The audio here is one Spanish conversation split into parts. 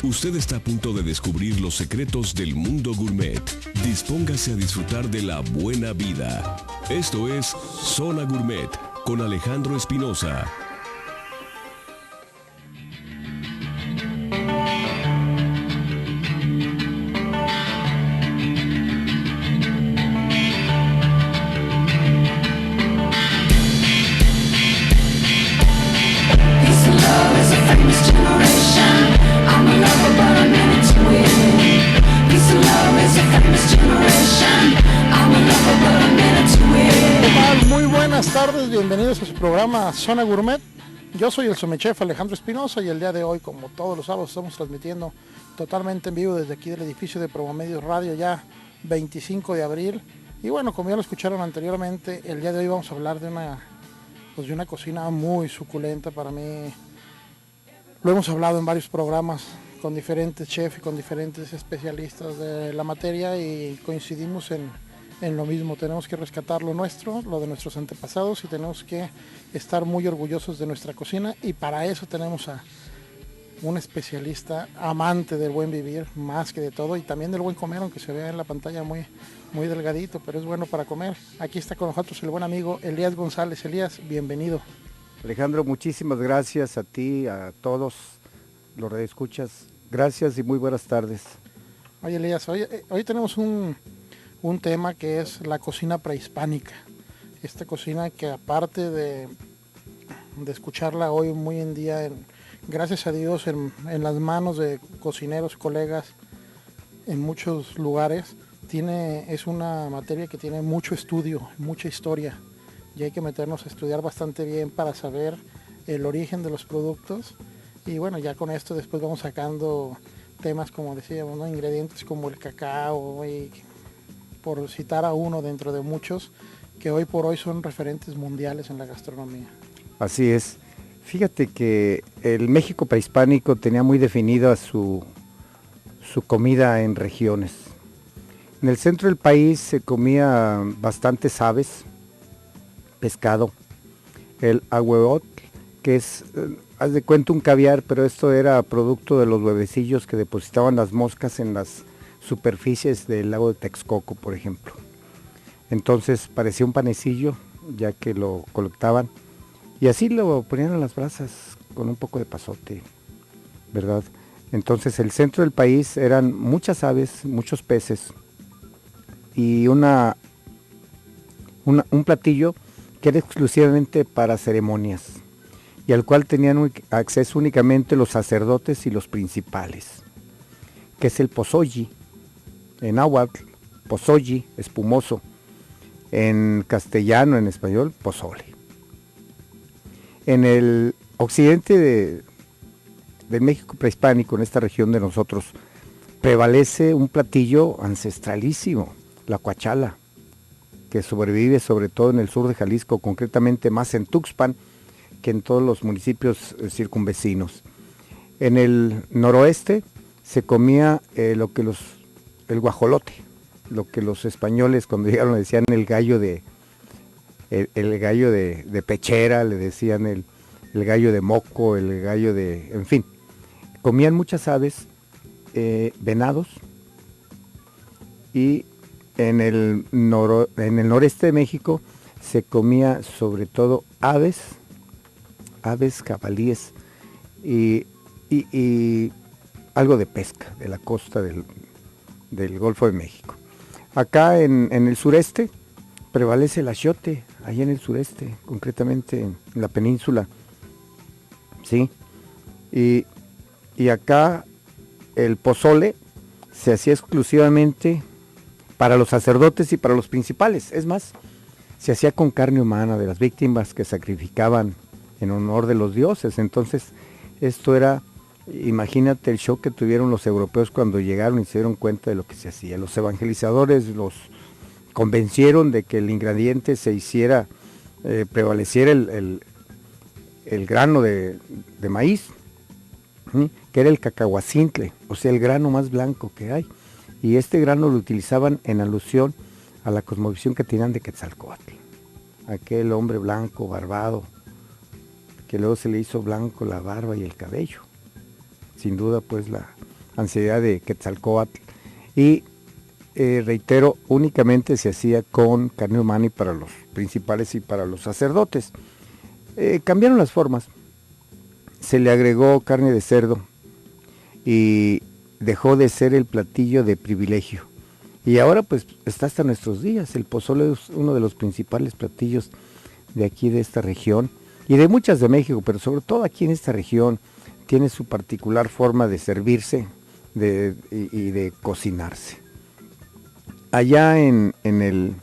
Usted está a punto de descubrir los secretos del mundo gourmet. Dispóngase a disfrutar de la buena vida. Esto es Zona Gourmet con Alejandro Espinosa. Bienvenidos a su programa Zona Gourmet. Yo soy el somechef Alejandro Espinosa y el día de hoy, como todos los sábados, estamos transmitiendo totalmente en vivo desde aquí del edificio de Promomedios Radio, ya 25 de abril. Y bueno, como ya lo escucharon anteriormente, el día de hoy vamos a hablar de una cocina muy suculenta para mí. Lo hemos hablado en varios programas con diferentes chefs y con diferentes especialistas de la materia y coincidimos en lo mismo. Tenemos que rescatar lo nuestro, lo de nuestros antepasados, y tenemos que estar muy orgullosos de nuestra cocina, y para eso tenemos a un especialista amante del buen vivir, más que de todo, y también del buen comer, aunque se vea en la pantalla muy delgadito, pero es bueno para comer. Aquí está con nosotros el buen amigo Elías González. Elías, bienvenido. Alejandro, muchísimas gracias a ti, a todos los radioescuchas. Gracias y muy buenas tardes. Oye, Elías, hoy tenemos un tema que es la cocina prehispánica. Esta cocina que, aparte de escucharla hoy muy en día, gracias a Dios, en las manos de cocineros, colegas, en muchos lugares, es una materia que tiene mucho estudio, mucha historia, y hay que meternos a estudiar bastante bien para saber el origen de los productos. Y bueno, ya con esto después vamos sacando temas, como decíamos, ¿no? Ingredientes como el cacao, y por citar a uno dentro de muchos que hoy por hoy son referentes mundiales en la gastronomía. Así es. Fíjate que el México prehispánico tenía muy definida su comida en regiones. En el centro del país se comía bastantes aves, pescado, el ahuehuetl, que es, haz de cuenta, un caviar, pero esto era producto de los huevecillos que depositaban las moscas en las superficies del lago de Texcoco, por ejemplo. Entonces parecía un panecillo, ya que lo colectaban y así lo ponían a las brasas con un poco de pasote, ¿verdad? Entonces el centro del país eran muchas aves, muchos peces y un platillo que era exclusivamente para ceremonias y al cual tenían acceso únicamente los sacerdotes y los principales, que es el pozolli. En náhuatl, pozolli, espumoso. En castellano, en español, pozole. En el occidente de México prehispánico, en esta región de nosotros, prevalece un platillo ancestralísimo, la cuachala, que sobrevive sobre todo en el sur de Jalisco, concretamente más en Tuxpan que en todos los municipios circunvecinos. En el noroeste se comía el guajolote, lo que los españoles cuando llegaron le decían el gallo de pechera, le decían el gallo de moco, el gallo de, en fin, comían muchas aves, venados, y en el noreste de México se comía sobre todo aves, jabalíes y algo de pesca de la costa del Golfo de México. Acá en el sureste prevalece el achiote, allá en el sureste, concretamente en la península, ¿sí? Y acá el pozole se hacía exclusivamente para los sacerdotes y para los principales. Es más, se hacía con carne humana de las víctimas que sacrificaban en honor de los dioses. Entonces, esto era, imagínate el shock que tuvieron los europeos cuando llegaron y se dieron cuenta de lo que se hacía. Los evangelizadores los convencieron de que el ingrediente se hiciera, prevaleciera el grano de maíz, ¿sí? Que era el cacahuacintle, o sea, el grano más blanco que hay. Y este grano lo utilizaban en alusión a la cosmovisión que tenían de Quetzalcóatl, aquel hombre blanco, barbado, que luego se le hizo blanco la barba y el cabello. Sin duda, pues ansiedad de Quetzalcóatl. Y reitero, únicamente se hacía con carne humana y para los principales y para los sacerdotes. Cambiaron las formas, se le agregó carne de cerdo y dejó de ser el platillo de privilegio. Y ahora pues está hasta nuestros días. El pozole es uno de los principales platillos de aquí, de esta región, y de muchas de México, pero sobre todo aquí en esta región, tiene su particular forma de servirse y de cocinarse. Allá en el,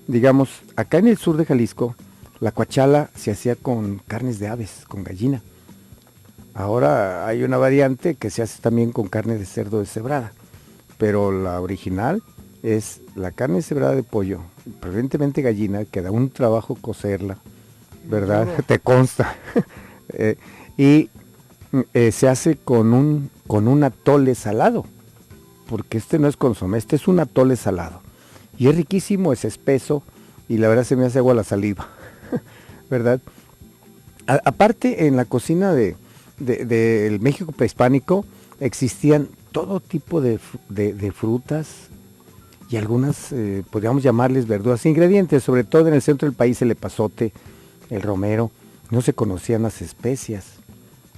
digamos, acá en el sur de Jalisco, la cuachala se hacía con carnes de aves, con gallina. Ahora hay una variante que se hace también con carne de cerdo deshebrada, pero la original es la carne deshebrada de pollo, preferentemente gallina, que da un trabajo cocerla, ¿verdad? Claro. Te consta. Y se hace con un atole salado, porque este no es consomé, este es un atole salado. Y es riquísimo, es espeso, y la verdad se me hace agua la saliva, ¿verdad? Aparte, en la cocina del México prehispánico existían todo tipo de frutas y algunas, podríamos llamarles verduras, ingredientes, sobre todo en el centro del país, el epazote, el romero, no se conocían las especias,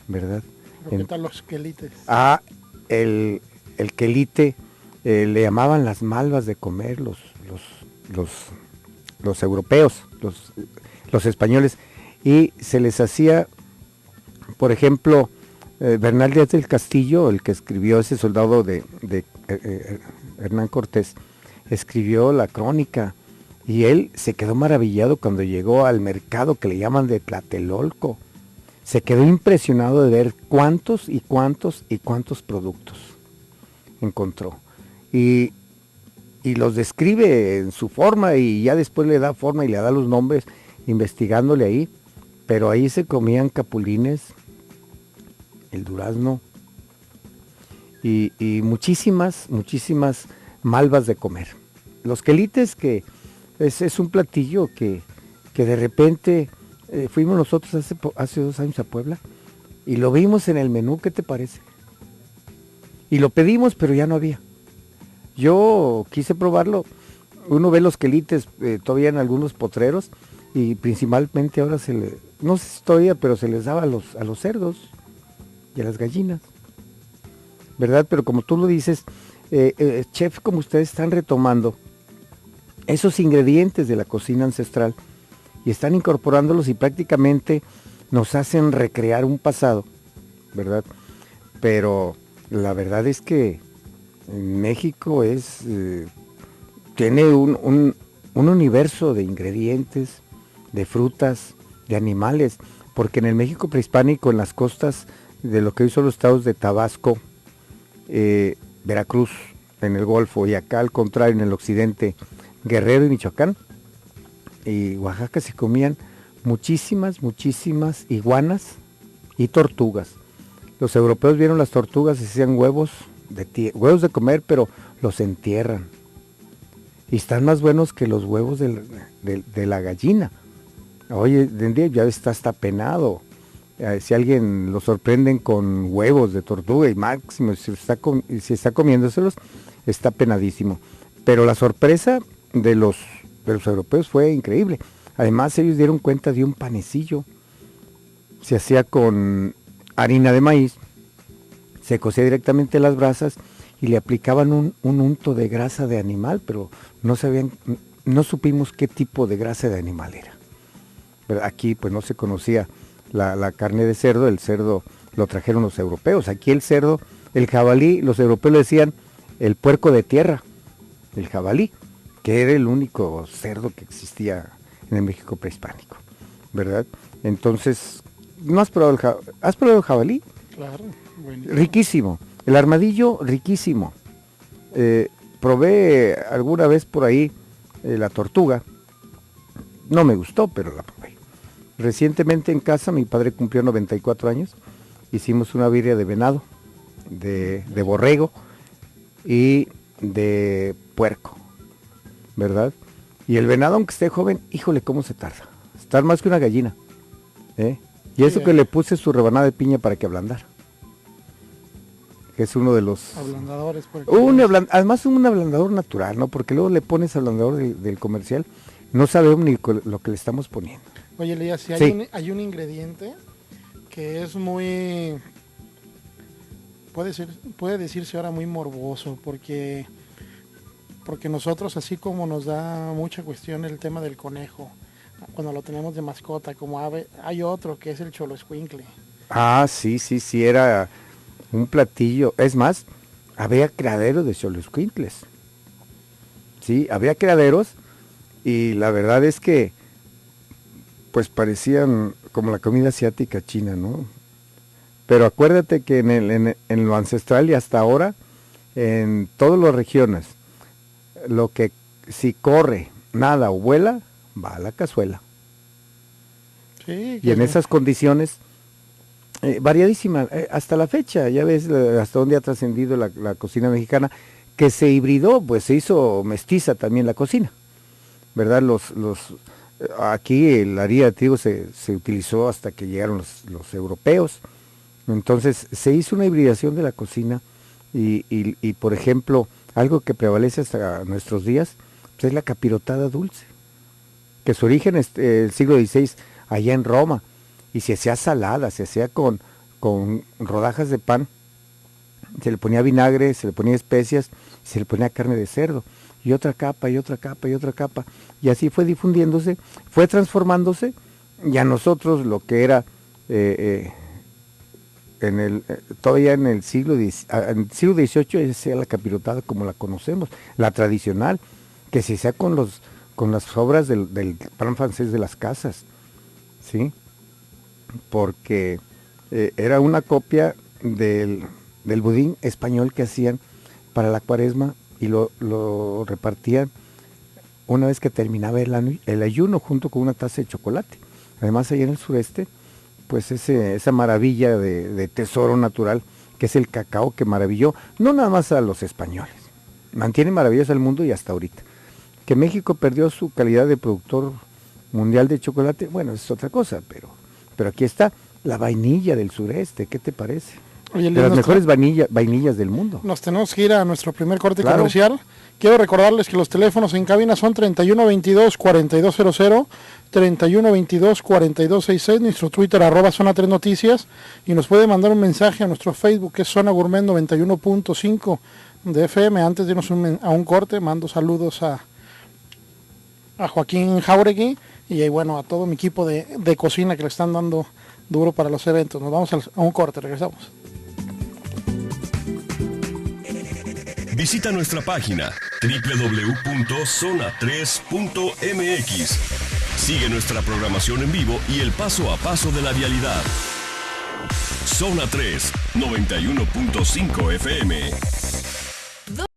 ¿verdad? ¿Qué tal los quelites? El quelite, le llamaban las malvas de comer los europeos, los españoles, y se les hacía, por ejemplo, Bernal Díaz del Castillo, el que escribió ese soldado de Hernán Cortés, escribió la crónica, y él se quedó maravillado cuando llegó al mercado que le llaman de Tlatelolco. Se quedó impresionado de ver cuántos productos encontró. Y los describe en su forma, y ya después le da forma y le da los nombres, investigándole ahí. Pero ahí se comían capulines, el durazno y muchísimas malvas de comer. Los quelites, que es un platillo que de repente fuimos nosotros hace 2 años a Puebla y lo vimos en el menú. ¿Qué te parece? Y lo pedimos, pero ya no había. Yo quise probarlo. Uno ve los quelites todavía en algunos potreros, y principalmente ahora no sé si todavía, pero se les daba a los cerdos y a las gallinas, ¿verdad? Pero como tú lo dices, chef, como ustedes están retomando esos ingredientes de la cocina ancestral y están incorporándolos, y prácticamente nos hacen recrear un pasado, ¿verdad? Pero la verdad es que México tiene un universo de ingredientes, de frutas, de animales, porque en el México prehispánico, en las costas de lo que hoy son los estados de Tabasco, Veracruz, en el Golfo, y acá al contrario en el occidente, Guerrero y Michoacán y Oaxaca, se comían muchísimas iguanas y tortugas. Los europeos vieron las tortugas y hacían huevos de comer, pero los entierran. Y están más buenos que los huevos de la gallina. Oye, de un día ya está hasta penado. Si alguien lo sorprenden con huevos de tortuga, y máximo, si está comiéndoselos, está penadísimo. Pero la sorpresa de los europeos fue increíble. Además, ellos dieron cuenta de un panecillo. Se hacía con harina de maíz, se cocía directamente en las brasas y le aplicaban un unto de grasa de animal, pero no supimos qué tipo de grasa de animal era. Pero aquí pues no se conocía la carne de cerdo. El cerdo lo trajeron los europeos. Aquí el cerdo, el jabalí, los europeos le decían el puerco de tierra, el jabalí, que era el único cerdo que existía en el México prehispánico, ¿verdad? Entonces, ¿no has probado ¿has probado el jabalí? Claro, buenísimo. Riquísimo. El armadillo, riquísimo. Probé alguna vez por ahí la tortuga. No me gustó, pero la probé. Recientemente en casa, mi padre cumplió 94 años. Hicimos una birria de venado, de borrego y de puerco, ¿verdad? Y el venado, aunque esté joven, híjole, cómo se tarda. Estar más que una gallina. Y eso que le puse su rebanada de piña para que ablandara. que es uno de los... Ablandadores. Además un ablandador natural, ¿no? Porque luego le pones ablandador del comercial, no sabemos ni lo que le estamos poniendo. Oye, Elías, si hay, Sí. hay un ingrediente que es muy... puede decirse ahora muy morboso, porque nosotros, así como nos da mucha cuestión el tema del conejo, cuando lo tenemos de mascota como ave, hay otro que es el xoloescuincle. Ah, sí, era un platillo. Es más, había criaderos de xoloescuincles. Sí, había criaderos y la verdad es que pues parecían como la comida asiática china, ¿no? Pero acuérdate que en lo ancestral y hasta ahora, en todas las regiones, lo que si corre, nada o vuela, va a la cazuela. Sí, Y en esas condiciones, variadísima, hasta la fecha, ya ves hasta dónde ha trascendido la cocina mexicana, que se hibridó, pues se hizo mestiza también la cocina, ¿verdad? Aquí la harina de trigo se utilizó hasta que llegaron los europeos, entonces se hizo una hibridación de la cocina y por ejemplo, algo que prevalece hasta nuestros días, pues es la capirotada dulce, que su origen es el siglo XVI, allá en Roma, y se hacía salada, se hacía con rodajas de pan, se le ponía vinagre, se le ponía especias, se le ponía carne de cerdo, y otra capa, y otra capa, y otra capa, y así fue difundiéndose, fue transformándose, y a nosotros lo que era todavía en el siglo XVIII se hacía la capirotada como la conocemos, la tradicional, que se hacía con las sobras del pan francés de las casas, ¿sí? Porque era una copia del budín español que hacían para la Cuaresma y lo repartían una vez que terminaba el ayuno junto con una taza de chocolate. Además, allá en el sureste, pues esa maravilla de tesoro natural que es el cacao, que maravilló no nada más a los españoles, mantiene maravilloso al mundo y hasta ahorita. Que México perdió su calidad de productor mundial de chocolate, bueno, es otra cosa, pero aquí está la vainilla del sureste, ¿qué te parece? Oye, De las mejores vainillas del mundo. Nos tenemos que ir a nuestro primer corte Claro. comercial. Quiero recordarles que los teléfonos en cabina son 3122-4200, 3122-4266, nuestro Twitter @Zona 3 Noticias, y nos puede mandar un mensaje a nuestro Facebook, que es Zona Gourmet 91.5 de FM. Antes de irnos a un corte, mando saludos a Joaquín Jauregui y bueno, a todo mi equipo de cocina que le están dando duro para los eventos. Nos vamos a un corte, regresamos. Visita nuestra página www.zona3.mx. Sigue nuestra programación en vivo y el paso a paso de la vialidad. Zona 3, 91.5 FM.